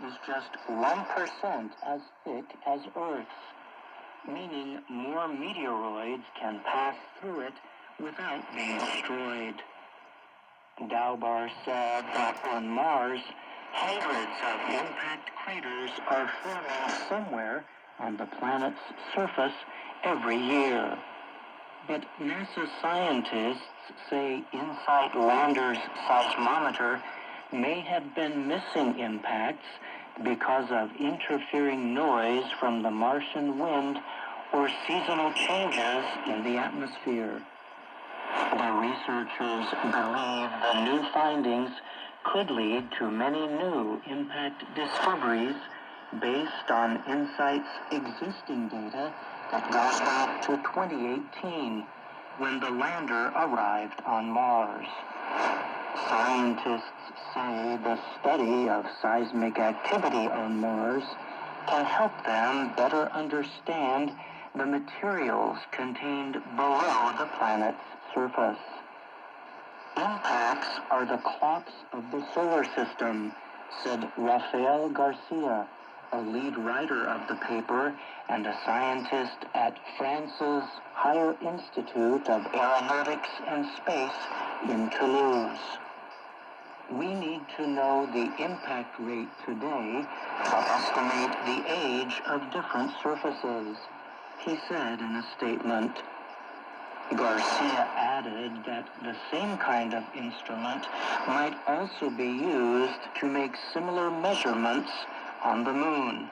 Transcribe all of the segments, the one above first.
is just 1% as thick as Earth's, meaning more meteoroids can pass through it without being destroyed. Daubar said that on Mars, hundreds of impact craters are forming somewhere on the planet's surface every year. But NASA scientists say InSight Lander's seismometer may have been missing impacts because of interfering noise from the Martian wind or seasonal changes in the atmosphere. The researchers believe the new findings could lead to many new impact discoveries based on InSight's existing data that goes back to 2018, when the lander arrived on Mars. Scientists say the study of seismic activity on Mars can help them better understand the materials contained below the planet's surface. Impacts are the clocks of the solar system, said Rafael Garcia, a lead writer of the paper and a scientist at France's Higher Institute of Aeronautics and Space in Toulouse. We need to know the impact rate today to estimate the age of different surfaces, he said in a statement. Garcia added that the same kind of instrument might also be used to make similar measurements on the moon.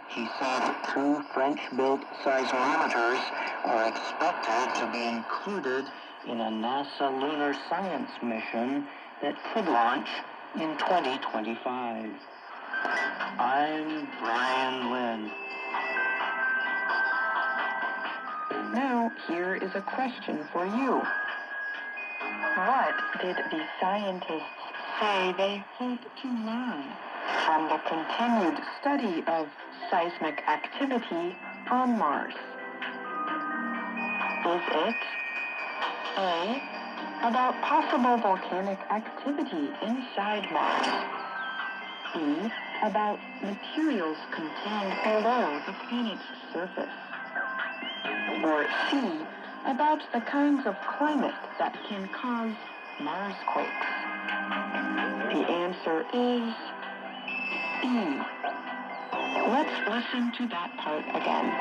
He said 2 French-built seismometers are expected to be included in a NASA lunar science mission that could launch in 2025. I'm Brian Lynn. Now, here is a question for you. What did the scientists say they hope to learn from the continued study of seismic activity on Mars? Is it A, about possible volcanic activity inside Mars? B, about materials contained below the planet's surface? Or C, about the kinds of climate that can cause Marsquakes? The answer is B. Let's listen to that part again.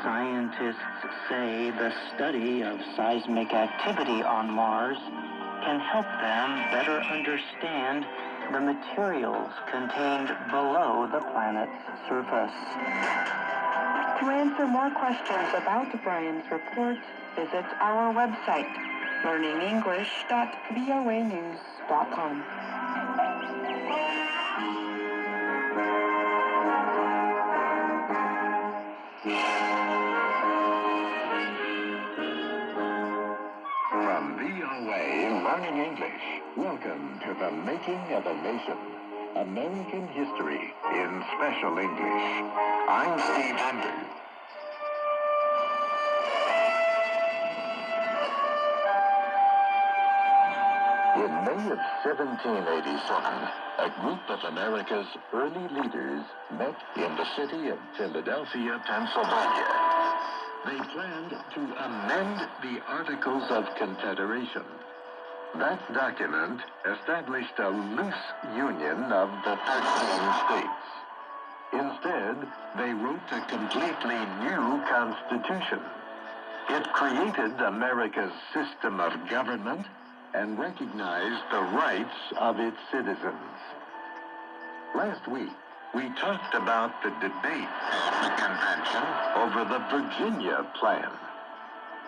Scientists say the study of seismic activity on Mars can help them better understand the materials contained below the planet's surface. To answer more questions about Brian's report, visit our website, learningenglish.voanews.com. From VOA Learning English, welcome to the Making of a Nation, American History in Special English. I'm Steve Andrews. In May of 1787, a group of America's early leaders met in the city of Philadelphia, Pennsylvania. They planned to amend the Articles of Confederation. That document established a loose union of the 13 states. Instead, they wrote a completely new constitution. It created America's system of government and recognized the rights of its citizens. Last week, we talked about the debate at the convention over the Virginia Plan.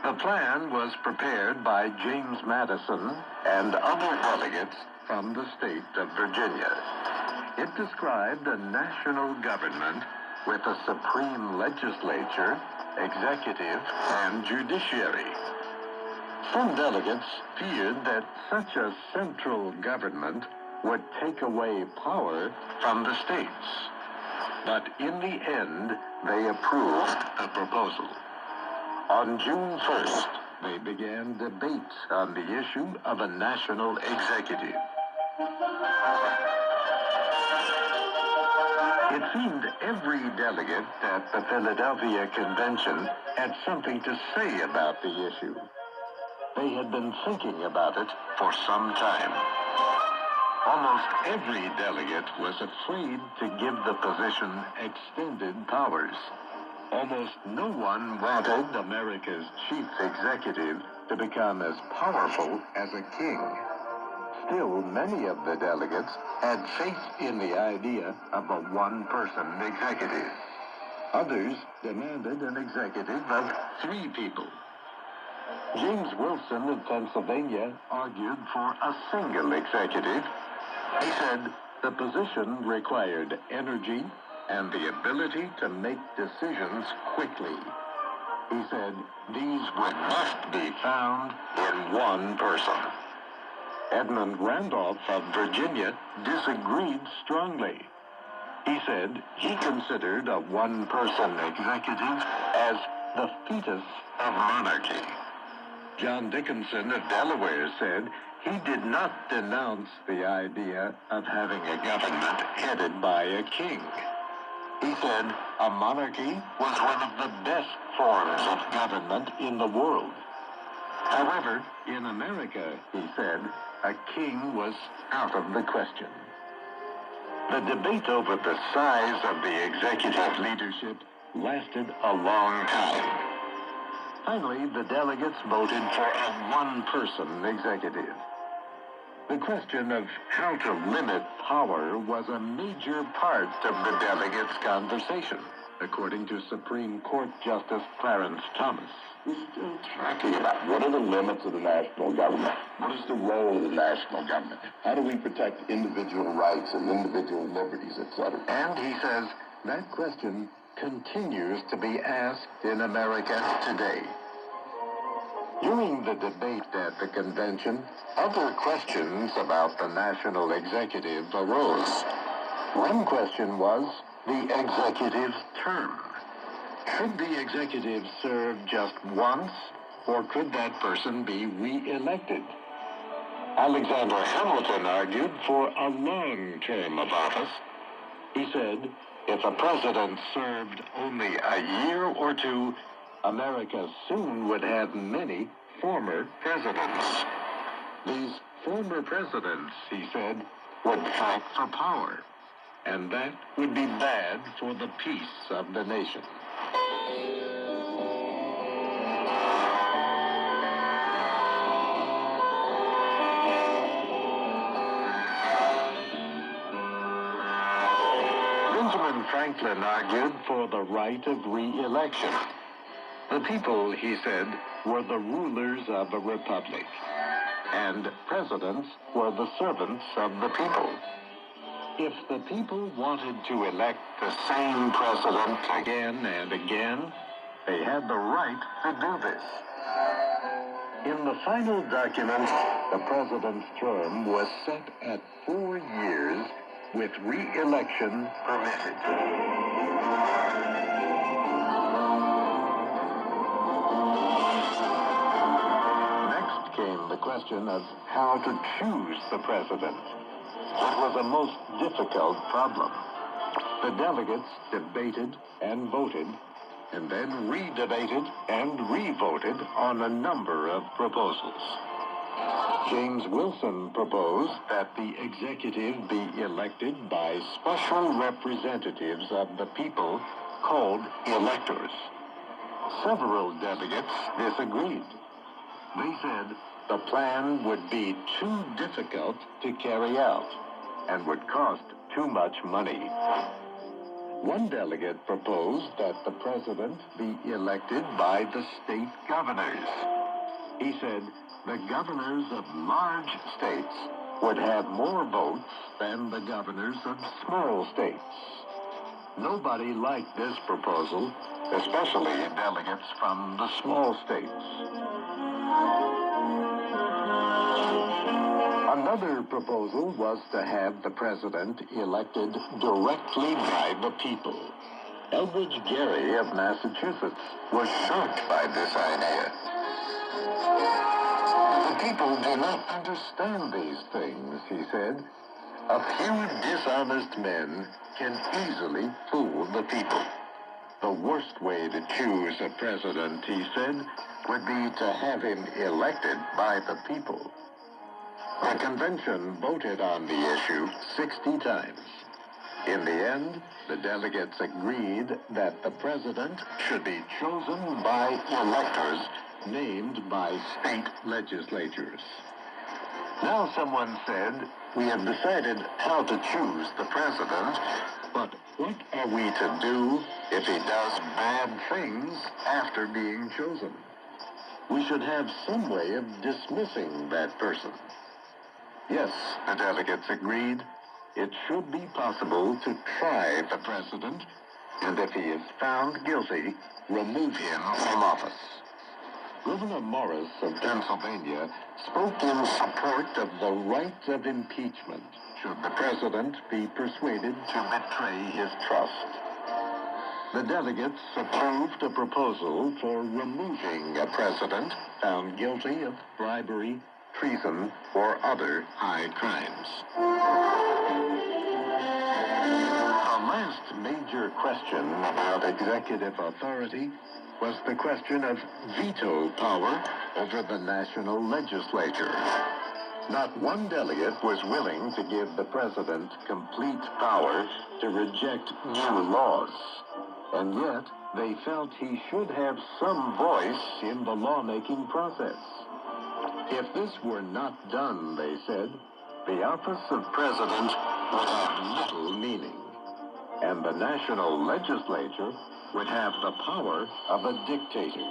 The plan was prepared by James Madison and other delegates from the state of Virginia. It described a national government with a supreme legislature, executive, and judiciary. Some delegates feared that such a central government would take away power from the states. But in the end, they approved the proposal. On June 1st, they began debate on the issue of a national executive. It seemed every delegate at the Philadelphia Convention had something to say about the issue. They had been thinking about it for some time. Almost every delegate was afraid to give the position extended powers. Almost no one wanted America's chief executive to become as powerful as a king. Still, many of the delegates had faith in the idea of a one-person executive. Others demanded an executive of 3 people. James Wilson of Pennsylvania argued for a single executive. He said the position required energy and the ability to make decisions quickly. He said these must be found in one person. Edmund Randolph of Virginia disagreed strongly. He said he considered a one-person executive as the fetus of monarchy. John Dickinson of Delaware said he did not denounce the idea of having a government headed by a king. He said a monarchy was one of the best forms of government in the world. However, in America, he said, a king was out of the question. The debate over the size of the executive leadership lasted a long time. Finally, the delegates voted for a one-person executive. The question of how to limit power was a major part of the delegates' conversation, according to Supreme Court Justice Clarence Thomas. We're still talking about what are the limits of the national government? What is the role of the national government? How do we protect individual rights and individual liberties, etc.? And he says that question continues to be asked in America today. During the debate at the convention, other questions about the national executive arose. One question was the executive term. Should the executive serve just once, or could that person be re-elected? Alexander Hamilton argued for a long term of office. He said, if a president served only a year or two, America soon would have many former presidents. These former presidents, he said, would fight for power, and that would be bad for the peace of the nation. Benjamin Franklin argued for the right of re-election. The people, he said, were the rulers of a republic, and presidents were the servants of the people. If the people wanted to elect the same president again and again, they had the right to do this. In the final document, the president's term was set at 4 years with re-election permitted. Next came the question of how to choose the president. It was a most difficult problem. The delegates debated and voted, and then re-debated and re-voted on a number of proposals. James Wilson proposed that the executive be elected by special representatives of the people called electors. Several delegates disagreed. They said the plan would be too difficult to carry out and would cost too much money. One delegate proposed that the president be elected by the state governors. He said the governors of large states would have more votes than the governors of small states. Nobody liked this proposal, especially delegates from the small states. Another proposal was to have the president elected directly by the people. Elbridge Gerry of Massachusetts was shocked by this idea. The people do not understand these things, he said. A few dishonest men can easily fool the people. The worst way to choose a president, he said, would be to have him elected by the people. The convention voted on the issue 60 times. In the end, the delegates agreed that the president should be chosen by electors named by state legislatures. Now someone said, we have decided how to choose the president, but what are we to do if he does bad things after being chosen? We should have some way of dismissing that person. Yes, the delegates agreed. It should be possible to try the president, and if he is found guilty, remove him from office. Governor Morris of Pennsylvania spoke in support of the right of impeachment should the president be persuaded to betray his trust. The delegates approved a proposal for removing a president found guilty of bribery, treason, or other high crimes. The last major question about executive authority was the question of veto power over the national legislature. Not one delegate was willing to give the president complete power to reject new laws, and yet they felt he should have some voice in the lawmaking process. If this were not done, they said, the office of president would have little meaning, and the national legislature would have the power of a dictator.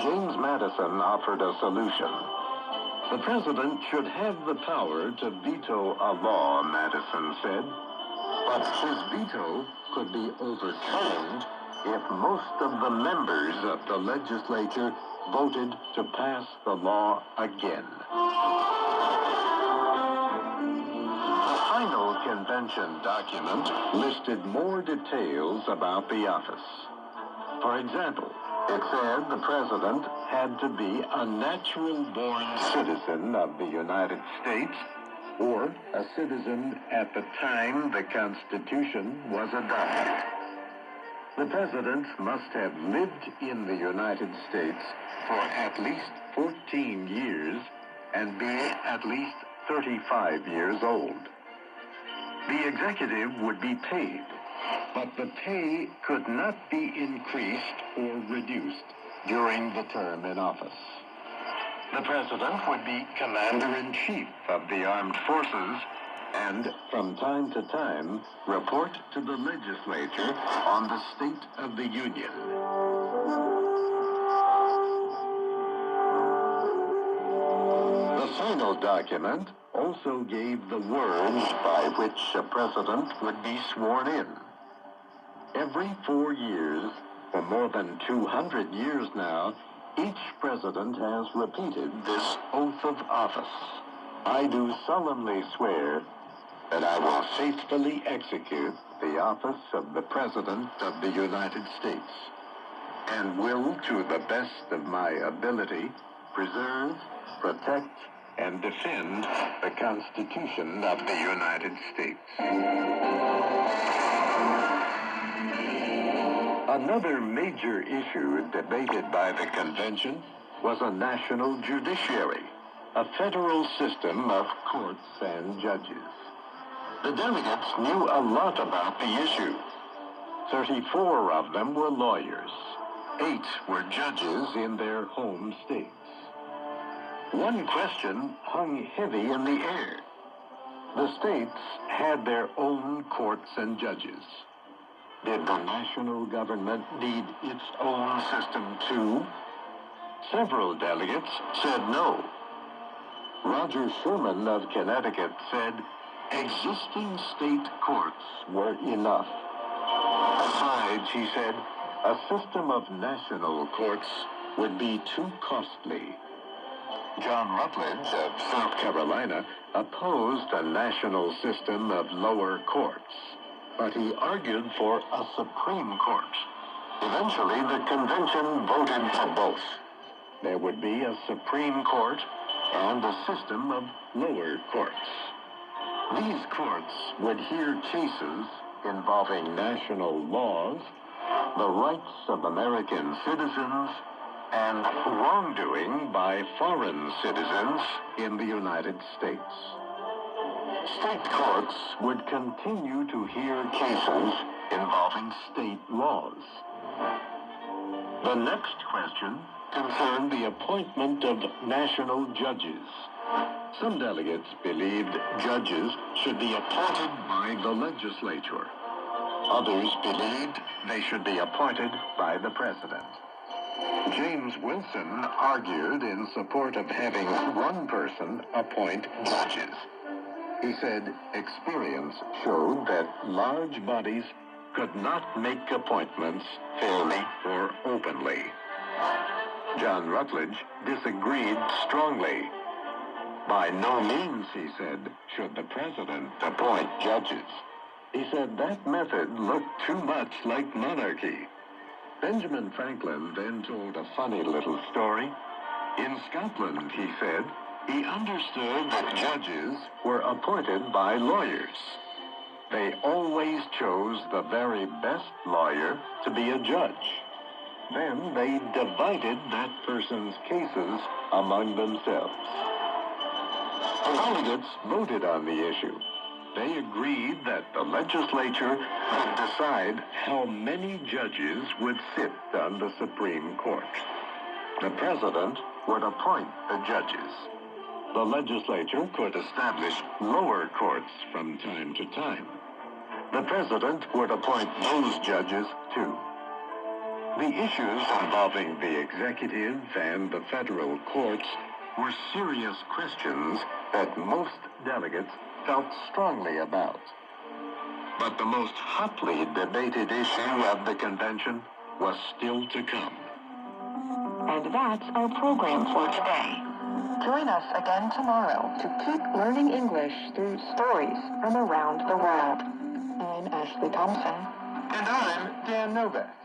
James Madison offered a solution. The president should have the power to veto a law, Madison said, but his veto could be overturned if most of the members of the legislature voted to pass the law again. The final convention document listed more details about the office. For example, it said the president had to be a natural-born citizen of the United States or a citizen at the time the Constitution was adopted. The president must have lived in the United States for at least 14 years and be at least 35 years old. The executive would be paid, but the pay could not be increased or reduced during the term in office. The president would be commander-in-chief of the armed forces and, from time to time, report to the legislature on the state of the union. The final document also gave the words by which a president would be sworn in. Every 4 years, for more than 200 years now, each president has repeated this oath of office. I do solemnly swear that I will faithfully execute the office of the President of the United States and will, to the best of my ability, preserve, protect, and defend the Constitution of the United States. Another major issue debated by the convention was a national judiciary, a federal system of courts and judges. The delegates knew a lot about the issue. 34 of them were lawyers. 8 were judges in their home states. One question hung heavy in the air. The states had their own courts and judges. Did the national government need its own system too? Several delegates said no. Roger Sherman of Connecticut said existing state courts were enough. Besides, he said, a system of national courts would be too costly. John Rutledge of South Carolina opposed a national system of lower courts, but he argued for a Supreme Court. Eventually, the convention voted for both. There would be a Supreme Court and a system of lower courts. These courts would hear cases involving national laws, the rights of American citizens, and wrongdoing by foreign citizens in the United States. State courts would continue to hear cases involving state laws. The next question concerned the appointment of national judges. Some delegates believed judges should be appointed by the legislature. Others believed they should be appointed by the president. James Wilson argued in support of having one person appoint judges. He said experience showed that large bodies could not make appointments fairly or openly. John Rutledge disagreed strongly. By no means, he said, should the president appoint judges. He said that method looked too much like monarchy. Benjamin Franklin then told a funny little story. In Scotland, he said, he understood that judges were appointed by lawyers. They always chose the very best lawyer to be a judge. Then they divided that person's cases among themselves. The delegates voted on the issue. They agreed that the legislature could decide how many judges would sit on the Supreme Court. The president would appoint the judges. The legislature could establish lower courts from time to time. The president would appoint those judges too. The issues involving the executive and the federal courts were serious questions that most delegates felt strongly about. But the most hotly debated issue of the convention was still to come. And that's our program for today. Join us again tomorrow to keep learning English through stories from around the world. I'm Ashley Thompson. And I'm Dan Novak.